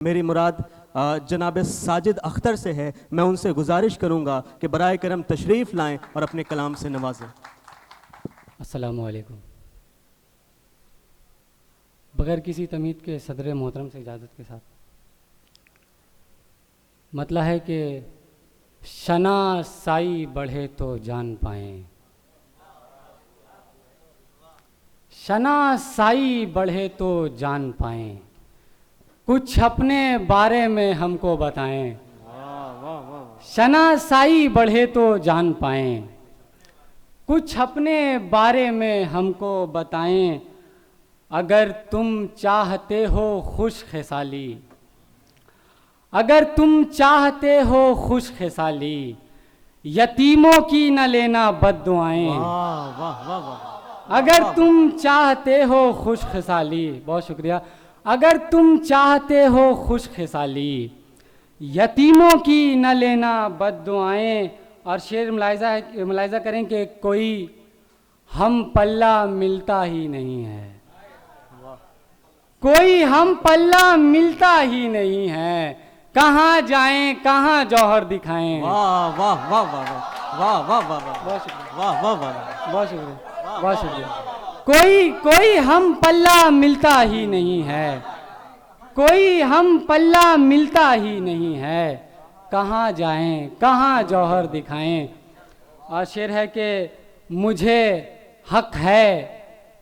मेरी मुराद जनाब साजिद अख्तर से है। मैं उनसे गुजारिश करूंगा कि बराए करम तशरीफ़ लाएं और अपने कलाम से नवाजें। अस्सलामु अलैकुम। बगैर किसी तमीद के सदर मोहतरम से इजाज़त के साथ मतलब है कि शना साई बढ़े तो जान पाएँ, शना साई बढ़े तो जान पाएँ, कुछ अपने बारे में हमको बताएं। शना साई बढ़े तो जान पाएँ, कुछ अपने बारे में हमको बताएं। अगर तुम चाहते हो खुश खिसाली, अगर तुम चाहते हो खुश खिसाली, यतीमों की न लेना बद्दुआएं। अगर तुम चाहते हो खुश खिसाली, बहुत शुक्रिया। अगर तुम चाहते हो खुश खिसाली, यतीमों की न लेना बद्दुआएं। और शेर मुलाहिज़ा करें कि कोई हम पल्ला मिलता ही नहीं है, कोई हम पल्ला मिलता ही नहीं है। कहाँ जाएं कहाँ जौहर दिखाएं। वाह वाह वाह वाह वाह वाह वाह वाह, बहुत शुक्रिया, वाह वाह वाह, बहुत शुक्रिया, बहुत शुक्रिया। कोई कोई हम पल्ला मिलता ही नहीं है, कोई हम पल्ला मिलता ही नहीं है। कहाँ जाएं कहाँ जौहर दिखाएं। और शेर है कि मुझे हक है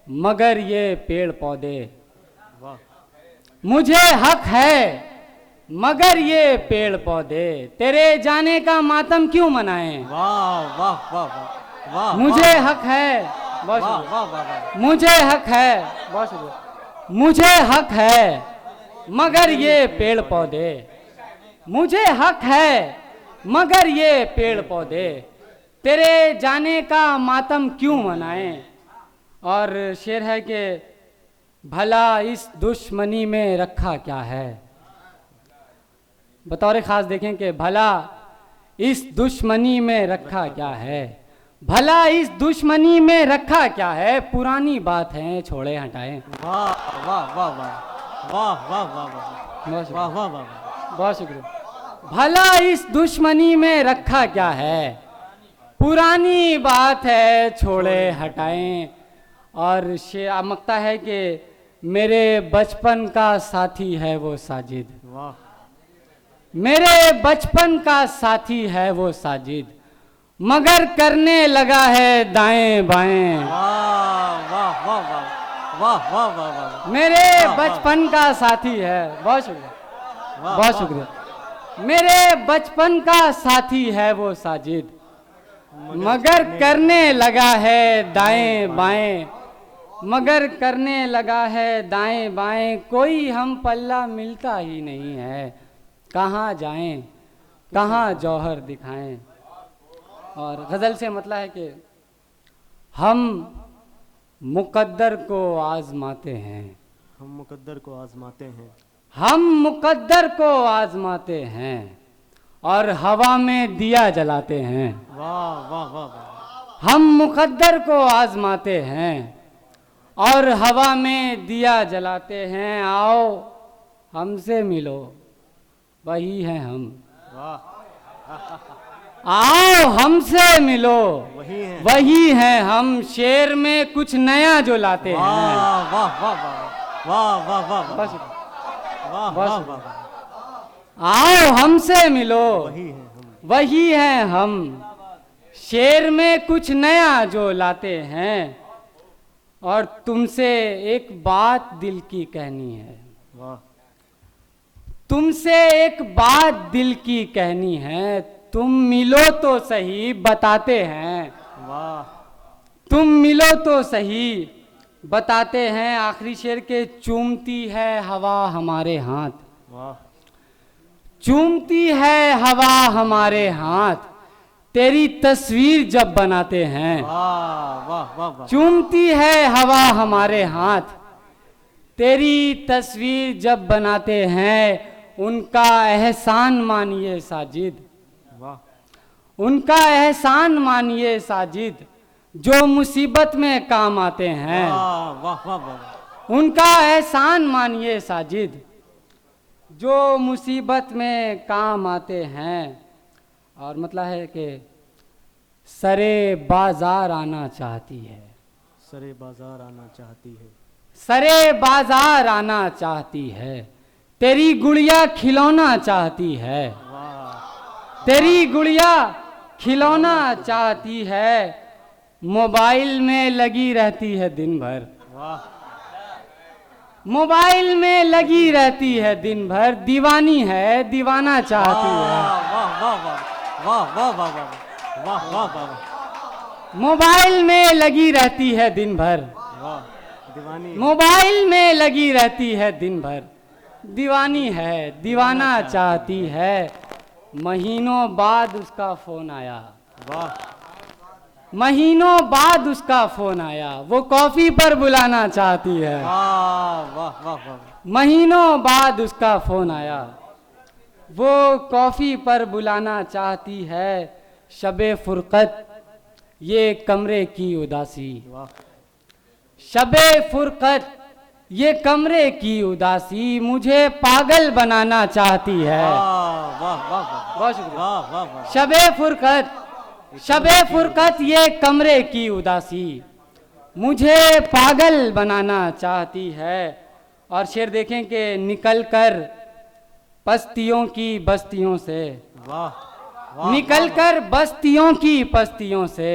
मगर ये पेड़ पौधे, मुझे हक है मगर ये पेड़ पौधे, तेरे जाने का मातम क्यों मनाएं। वाह वाह वाह वाह वाह, मुझे हक है, बहुत वाह शुक्रिया, वाह वाह, मुझे हक है, बहुत शुक्रिया, मुझे हक है मगर ये पेड़ पौधे, मुझे हक है मगर ये पेड़ पौधे, तेरे जाने का मातम क्यों मनाएं। और शेर है कि भला इस दुश्मनी में रखा क्या है। बतौर ख़ास देखें कि भला इस दुश्मनी में रखा क्या है, भला इस दुश्मनी में रखा क्या है। पुरानी बात है छोड़े हटाएं। वाह वाह वाह वाह वाह वाह वाह बहुत वाह शुक्रिया, वाह वाह, बहुत शुक्रिया। भला इस दुश्मनी में रखा क्या है, पुरानी बात है छोड़े हटाएं। और शेर मकता है कि मेरे बचपन का साथी है वो साजिद, वाह, मेरे बचपन का साथी है वो साजिद, मगर करने लगा है दाएं बाएं। वाह वाह वाह वाह वाह वाह वाह वाह, मेरे बचपन का साथी है, बहुत शुक्रिया, बहुत शुक्रिया। मेरे बचपन का साथी है वो साजिद, मगर करने लगा है दाएं बाएं, मगर करने लगा है दाएं बाएं। कोई हम पल्ला मिलता ही नहीं है, कहाँ जाएं कहाँ जौहर दिखाएं। और गज़ल से मतलब है कि हम मुक़द्दर को आज़माते हैं, हम मुकद्दर को आजमाते हैं, हम मुक़द्दर को आज़माते हैं और हवा में दिया जलाते हैं। वाह वाह वाह वाह, हम मुक़द्दर को आज़माते हैं और हवा में दिया जलाते हैं। आओ हमसे मिलो वही हैं हम, आओ हमसे मिलो वही है, वही हैं हम। शेर में कुछ नया जो लाते हैं। वाह वाह वाह वाह वाह वाह वाह, बस वाह बस। वाह वाह, आओ हमसे मिलो वही है हम, वही हैं हम। शेर में कुछ नया जो लाते हैं और तुमसे एक बात दिल की कहनी है, वाह, तुमसे एक बात दिल की कहनी है। तुम मिलो तो सही बताते हैं, वाह, तुम मिलो तो सही बताते हैं। आखिरी शेर के चूमती है हवा हमारे हाथ, वाह, चूमती है हवा हमारे हाथ, तेरी तस्वीर जब बनाते हैं। वाह वाह वाह वाह, चूमती है हवा हमारे हाथ, तेरी तस्वीर जब बनाते हैं। उनका एहसान मानिए साजिद, वाह, उनका एहसान मानिए साजिद, जो मुसीबत में काम आते हैं। वाह वाह वाह वाह, उनका एहसान मानिए साजिद, जो मुसीबत में काम आते हैं। और मतलब है कि सरे बाजार आना चाहती है, सरे बाजार आना चाहती है, सरे बाजार आना चाहती है, तेरी गुड़िया खिलौना चाहती है, वाह तेरी गुड़िया खिलौना चाहती है, मोबाइल में लगी रहती है दिन भर, वाह मोबाइल में लगी रहती है दिन भर, दीवानी है दीवाना चाहती है, वाह वाह वाह वाह वाह वाह वाह वाह वाह मोबाइल में लगी रहती है दिन भर, वाह दीवानी मोबाइल में लगी रहती है दिन भर, दीवानी है दीवाना चाहती है, महीनों बाद उसका फोन आया, वाह महीनों बाद उसका फोन आया, वो कॉफी पर बुलाना चाहती है, वाह वाह वाह वाह महीनों बाद उसका फोन आया, वो कॉफी पर बुलाना चाहती है, शबे फुरकत ये कमरे की उदासी, वाह शबे फुरकत ये कमरे की उदासी मुझे पागल बनाना चाहती है, वाह वाह वाह बहुत शुक्रिया। वाह वाह वाह शबे फुरकत, शबे फुरकत ये कमरे की उदासी मुझे पागल बनाना चाहती है। और शेर देखें कि निकल कर बस्तियों की बस्तियों से, वाह निकल कर बस्तियों की बस्तियों से,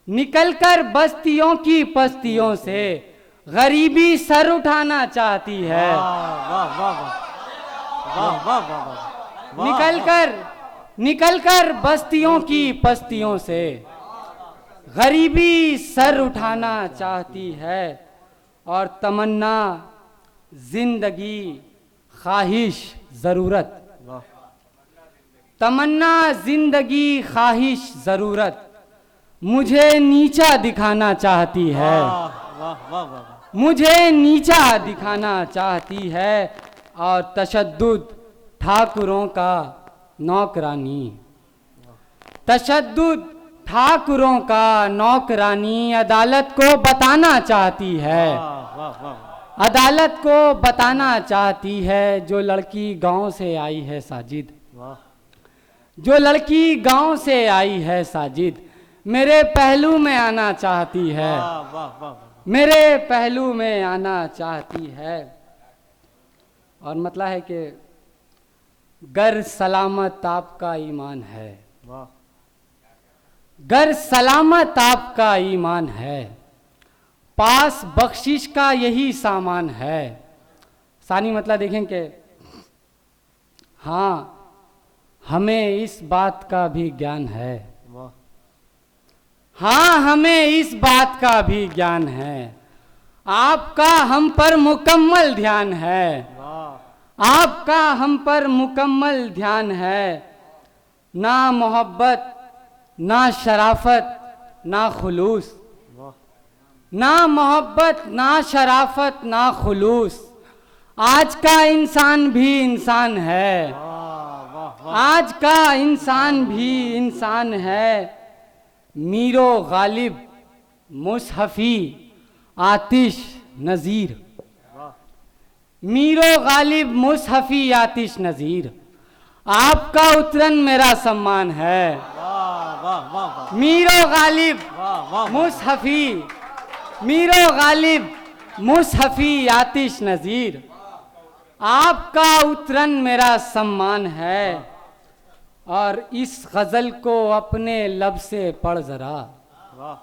निकल कर बस्तियों की बस्तियों से गरीबी सर उठाना चाहती है, वाह वाह वाह वाह वाह वाह निकल कर बस्तियों की बस्तियों से गरीबी सर उठाना चाहती है। और तमन्ना जिंदगी ख्वाहिश जरूरत, वाह तमन्ना जिंदगी ख्वाहिश जरूरत मुझे नीचा दिखाना चाहती है, वाह वाह वाह मुझे नीचा दिखाना चाहती है। और तशद्दुद ठाकुरों का नौकरानी, तशद्दुद ठाकुरों का नौकरानी अदालत को बताना चाहती है, वाह वाह अदालत को बताना चाहती है। जो लड़की गांव से आई है साजिद, वाह जो लड़की गांव से आई है साजिद मेरे पहलू में आना चाहती है, वाह वाह वाह मेरे पहलू में आना चाहती है। और मतलब है कि गर सलामत आपका ईमान है, वाह गर सलामत आपका ईमान है, पास बख्शिश का यही सामान है। सानी मतलब देखें कि हाँ हमें इस बात का भी ज्ञान है, वाह हाँ हमें इस बात का भी ज्ञान है, आपका हम पर मुकम्मल ध्यान है, वाह आपका हम पर मुकम्मल ध्यान है। ना मोहब्बत ना शराफत ना खुलूस, वाह ना मोहब्बत ना शराफत ना खुलूस, आज का इंसान भी इंसान है, वाह आज का इंसान भी इंसान है। मीरो गालिब मुसहफी आतिश नज़ीर, मीरो गालिब मुसहफी आतिश नज़ीर आपका उतरन मेरा सम्मान है, वाह वाह वाह मीरो गालिब वाह वाह मुसहफी, मीरो गालिब मुसहफी आतिश नज़ीर आपका उतरन मेरा सम्मान है। और इस गज़ल को अपने लब से पढ़ जरा, वाह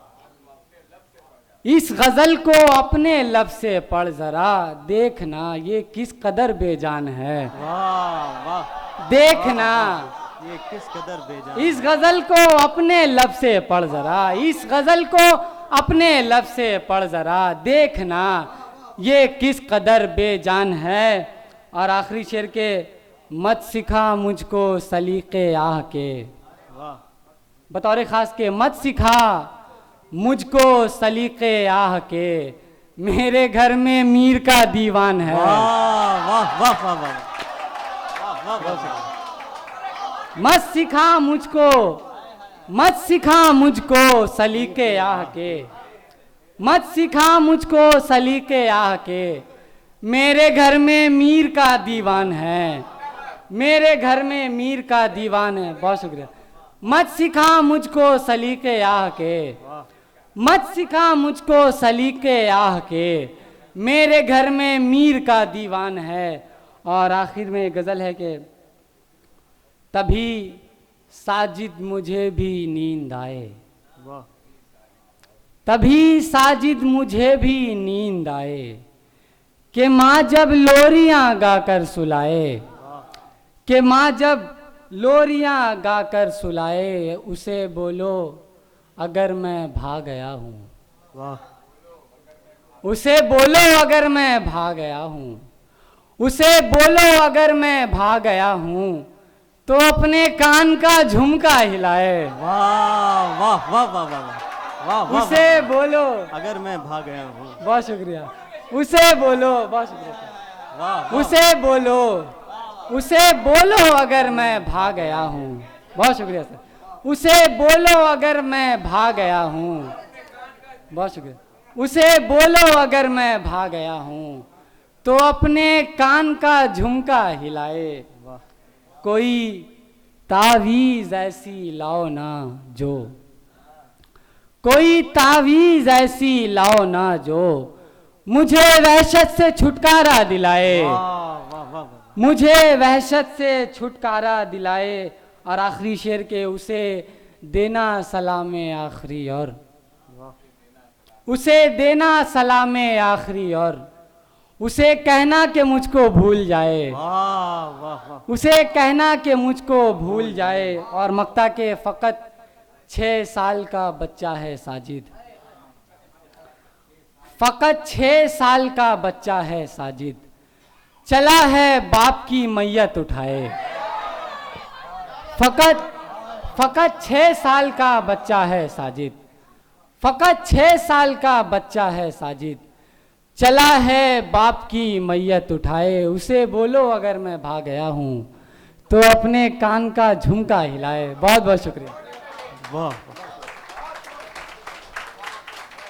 इस गज़ल को अपने लब से पढ़ जरा, देखना ये किस कदर बेजान है, वाह वाह देखना ये किस कदर बेजान, इस गज़ल को अपने लब से पढ़ जरा, इस गज़ल को अपने लब से पढ़ जरा, देखना ये किस कदर बेजान है। और आखिरी शेर के मत सिखा मुझको सलीके आह के, वाह बतौर ख़ास के मत सिखा मुझको सलीके आह के, मेरे घर में मीर का दीवान है, वाह वाह वाह वाह वाह वाह वाह मत सिखा मुझको, मत सिखा मुझको सलीके आह के, मत सिखा मुझको सलीके आह के, मेरे घर में मीर का दीवान है, मेरे घर में मीर का दीवान है। बहुत शुक्रिया। मत सिखा मुझको सलीके आह के, मत सिखा मुझको सलीके आह के, मेरे घर में मीर का दीवान है। और आखिर में गज़ल है कि तभी साजिद मुझे भी नींद आए, तभी साजिद मुझे भी नींद आए, कि माँ जब लोरियां गाकर सुलाए, कि माँ जब लोरियां गाकर सुलाए, उसे बोलो अगर मैं भाग गया हूँ, उसे बोलो अगर मैं भाग गया हूँ, उसे बोलो अगर मैं भाग गया हूँ, तो अपने कान का झुमका हिलाए। वाह वाह वाह वाह वाह वाह। उसे बोलो अगर मैं भाग गया हूँ। बहुत शुक्रिया। उसे बोलो, बहुत शुक्रिया। वाह। उसे बोलो, उसे बोलो अगर मैं भाग गया हूँ। बहुत शुक्रिया सर। उसे बोलो अगर मैं भाग गया हूँ। बहुत शुक्रिया। उसे बोलो अगर मैं भाग गया हूँ, तो अपने कान का झुमका हिलाए। कोई तावीज ऐसी लाओ ना जो, कोई तावीज ऐसी लाओ ना जो मुझे वहशत से छुटकारा दिलाए, मुझे वहशत से छुटकारा दिलाए। और आखिरी शेर के उसे देना सलामे आखिरी, और उसे देना सलामे आखिरी, और उसे कहना कि मुझको भूल जाए, उसे कहना कि मुझको भूल जाए। और मक्ता के फ़कत 6 साल का बच्चा है साजिद, फ़कत 6 साल का बच्चा है साजिद, चला है बाप की मैयत उठाए। फ़कत 6 साल का बच्चा है साजिद, फ़कत 6 साल का बच्चा है साजिद, चला है बाप की मैयत उठाए। उसे बोलो अगर मैं भाग गया हूँ, तो अपने कान का झुमका हिलाए। बहुत बहुत शुक्रिया। वाह।